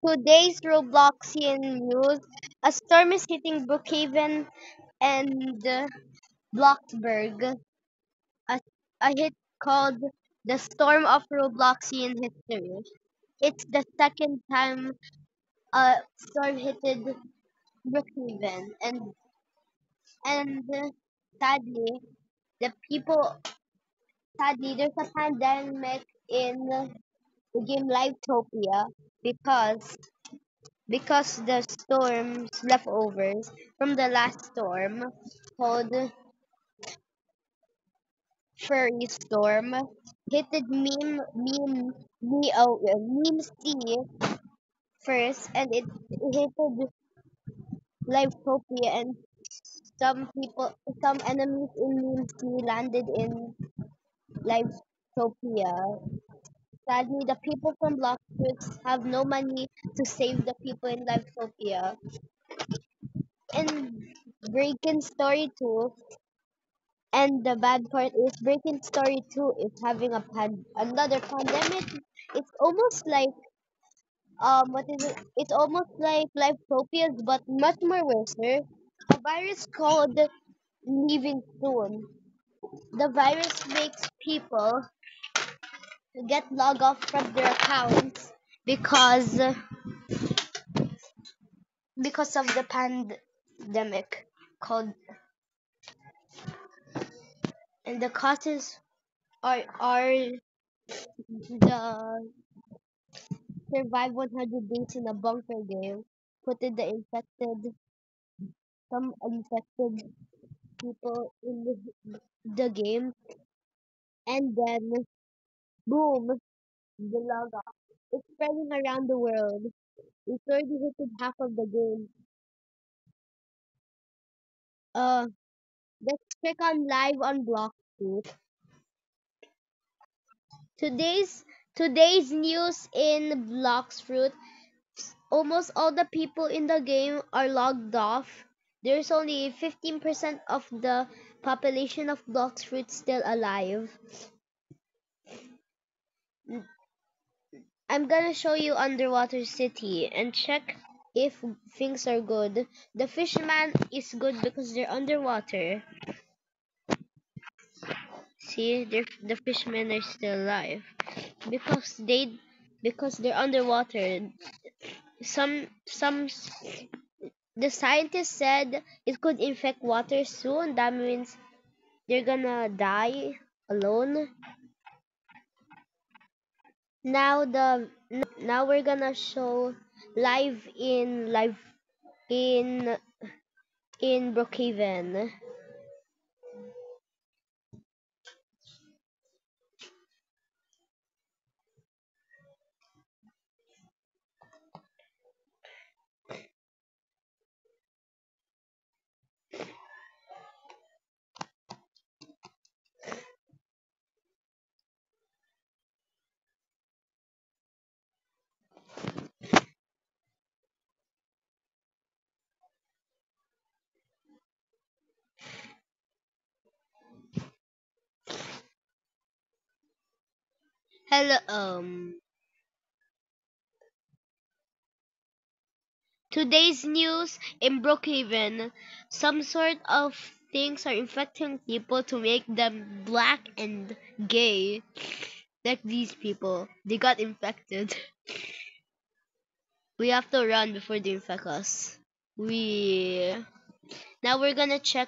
Today's Robloxian news: a storm is hitting Brookhaven and Bloxburg. A, a hit called the Storm of Robloxian history. It's the second time a storm hit Brookhaven, and sadly, the people sadly there's a pandemic in the game Livetopia because the storm's leftovers from the last storm called Furry Storm hit the meme C first, and it hit Livetopia, and some enemies in meme C landed in Livetopia. Sadly, the people from Bloxburg have no money to save the people in Livetopia. And Breaking Story 2, and the bad part is Breaking Story 2 is having another pandemic. It's almost like what is it? It's almost like Lifetopias, but much more worse. A virus called Leaving Soon. The virus makes people get log off from their accounts because of the pandemic called, and the causes are the survive 100 days in a bunker game, put in some infected people in the game, and then boom, the log off. It's spreading around the world. It's already hit half of the game. Uh, let's click on live on Block Street. Today's news in Blox Fruit. Almost all the people in the game are logged off. There's only 15% of the population of Blox Fruit still alive. I'm gonna show you Underwater City and check if things are good. The Fishman is good because they're underwater. See, the fishmen are still alive because they're underwater. Some the scientists said it could infect water soon. That means they're gonna die alone. Now we're gonna show live in Brookhaven. Hello, today's news in Brookhaven. Some sort of things are infecting people to make them black and gay. Like these people. They got infected. We have to run before they infect us. We Now we're gonna check